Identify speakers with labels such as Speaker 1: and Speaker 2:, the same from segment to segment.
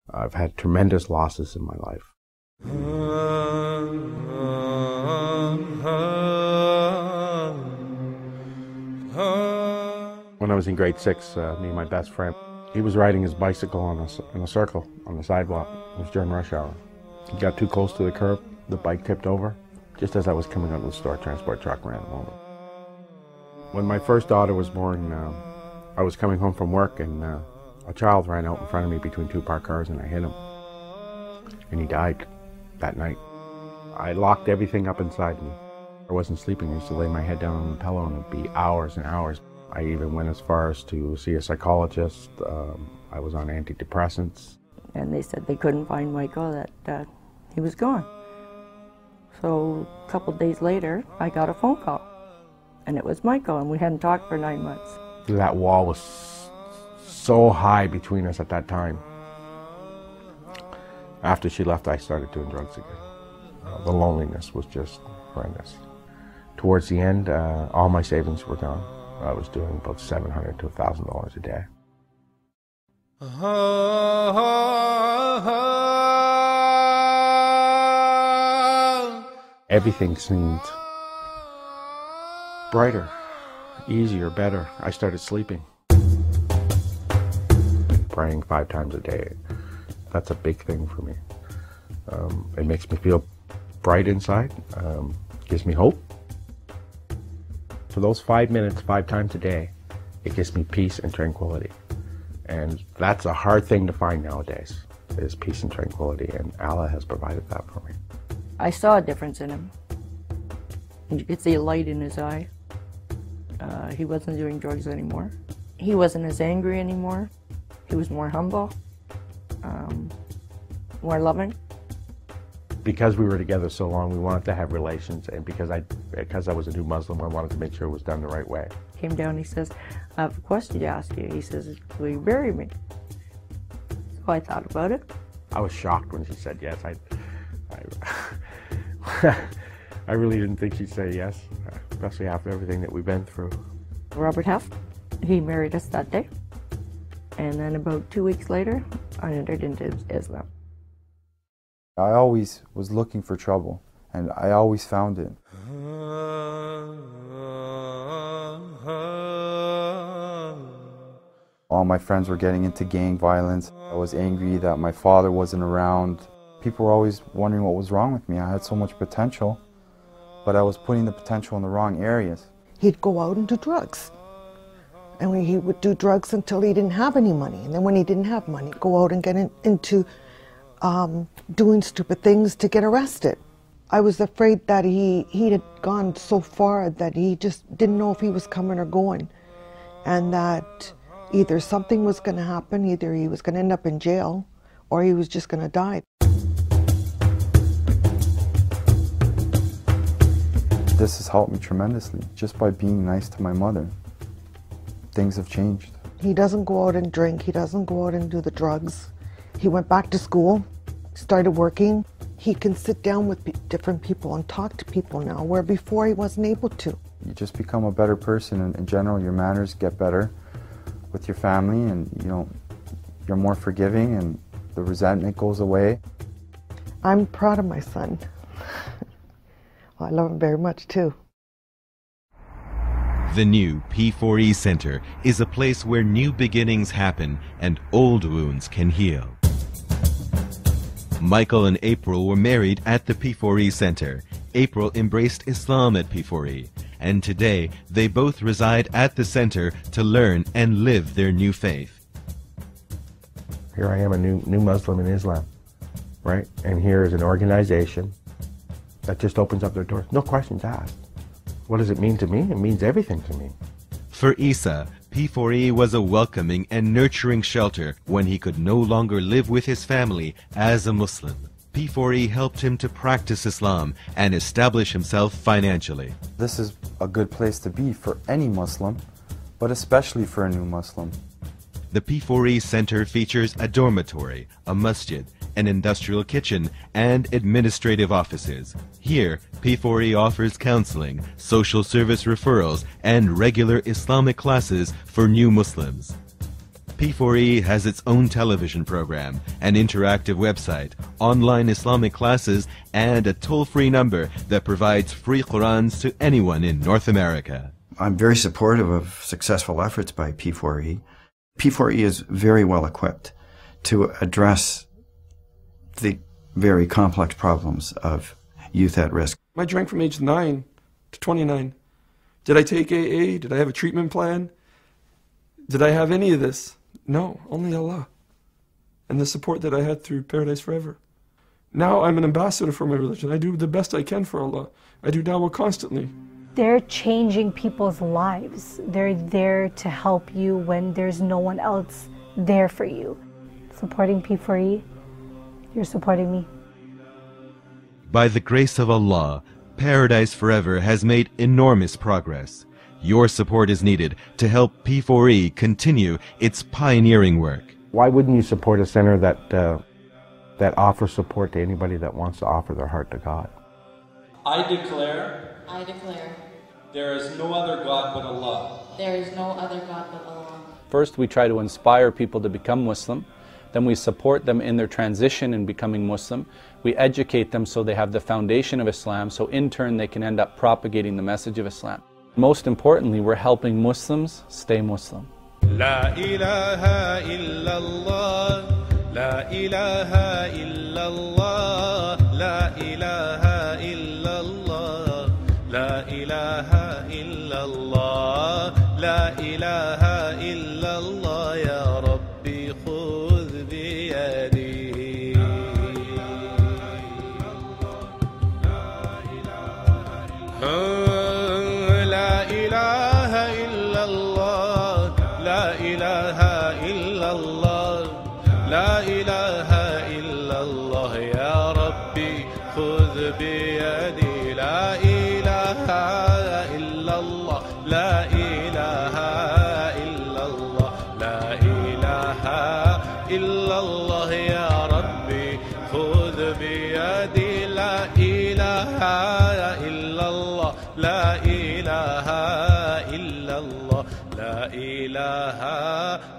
Speaker 1: I've had tremendous losses in my life. When I was in grade 6, me and my best friend, he was riding his bicycle in a circle on the sidewalk. It was during rush hour. He got too close to the curb, the bike tipped over. Just as I was coming out of the store, a transport truck ran him over. When my first daughter was born, I was coming home from work and a child ran out in front of me between two parked cars and I hit him. And he died that night. I locked everything up inside me. I wasn't sleeping. I used to lay my head down on the pillow and it'd be hours and hours. I even went as far as to see a psychologist. I was on antidepressants.
Speaker 2: And they said they couldn't find Michael, that he was gone. So a couple days later, I got a phone call. And it was Michael, and we hadn't talked for 9 months.
Speaker 1: That wall was so high between us at that time. After she left, I started doing drugs again. The loneliness was just horrendous. Towards the end, all my savings were gone. I was doing about $700 to $1,000 a day. Everything seemed brighter, easier, better. I started sleeping. Praying 5 times a day, that's a big thing for me. It makes me feel bright inside, gives me hope. For those 5 minutes, 5 times a day, it gives me peace and tranquility. And that's a hard thing to find nowadays, is peace and tranquility, and Allah has provided that for me.
Speaker 2: I saw a difference in him. You could see a light in his eye. He wasn't doing drugs anymore. He wasn't as angry anymore. He was more humble, more loving.
Speaker 1: Because we were together so long, we wanted to have relations, and because I was a new Muslim, I wanted to make sure it was done the right way.
Speaker 2: Came down, he says, I have a question to ask you. He says, will you marry me? So I thought about it.
Speaker 1: I was shocked when she said yes. I really didn't think she'd say yes, especially after everything that we've been through.
Speaker 2: Robert Heft, he married us that day. And then about 2 weeks later, I entered into Islam.
Speaker 3: I always was looking for trouble, and I always found it. All my friends were getting into gang violence. I was angry that my father wasn't around. People were always wondering what was wrong with me. I had so much potential, but I was putting the potential in the wrong areas.
Speaker 4: He'd go out and do drugs. And he would do drugs until he didn't have any money. And then when he didn't have money, go out and get into doing stupid things to get arrested. I was afraid that he had gone so far that he just didn't know if he was coming or going. And that either something was going to happen, either he was going to end up in jail, or he was just going to die.
Speaker 3: This has helped me tremendously, just by being nice to my mother. Things have changed.
Speaker 4: He doesn't go out and drink, he doesn't go out and do the drugs. He went back to school, started working. He can sit down with different people and talk to people now, where before he wasn't able to.
Speaker 3: You just become a better person, and in general your manners get better with your family, and you're more forgiving, and the resentment goes away.
Speaker 4: I'm proud of my son. Well, I love him very much too.
Speaker 5: The new P4E Center is a place where new beginnings happen and old wounds can heal. Michael and April were married at the P4E Center. April embraced Islam at P4E, and today they both reside at the center to learn and live their new faith.
Speaker 1: Here I am, a new Muslim in Islam, right? And here is an organization that just opens up their doors, no questions asked. What does it mean to me? It means everything to me.
Speaker 5: For Isa, P4E was a welcoming and nurturing shelter when he could no longer live with his family as a Muslim. P4E helped him to practice Islam and establish himself financially.
Speaker 3: This is a good place to be for any Muslim, but especially for a new Muslim.
Speaker 5: The P4E Center features a dormitory, a masjid, an industrial kitchen, and administrative offices. Here, P4E offers counseling, social service referrals, and regular Islamic classes for new Muslims. P4E has its own television program, an interactive website, online Islamic classes, and a toll-free number that provides free Qurans to anyone in North America.
Speaker 6: I'm very supportive of successful efforts by P4E. P4E is very well equipped to address the very complex problems of youth at risk.
Speaker 7: I drank from age 9 to 29. Did I take AA? Did I have a treatment plan? Did I have any of this? No, only Allah. And the support that I had through Paradise Forever. Now I'm an ambassador for my religion. I do the best I can for Allah. I do dawah constantly.
Speaker 8: They're changing people's lives. They're there to help you when there's no one else there for you. Supporting P4E, you're supporting me.
Speaker 5: By the grace of Allah, Paradise Forever has made enormous progress. Your support is needed to help P4E continue its pioneering work.
Speaker 1: Why wouldn't you support a center that offers support to anybody that wants to offer their heart to God?
Speaker 9: I declare
Speaker 10: there is no other God but Allah.
Speaker 9: There is no other God but Allah.
Speaker 11: First, we try to inspire people to become Muslim. Then we support them in their transition in becoming Muslim. We educate them so they have the foundation of Islam, so in turn they can end up propagating the message of Islam. Most importantly, we're helping Muslims stay Muslim.
Speaker 10: La ilaha illallah, la ilaha illallah, la ilaha illallah, la ilaha illallah, la ilaha illallah, ya Rabbi khudh biyadi. لا إله إلا الله يا ربي خذ بيدي لا إله إلا الله لا إله إلا الله لا إله إلا الله يا ربي خذ بيدي لا إله إلا الله لا إله إلا الله لا إله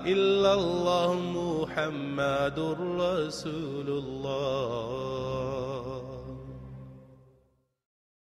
Speaker 10: إلا الله محمد رسول الله.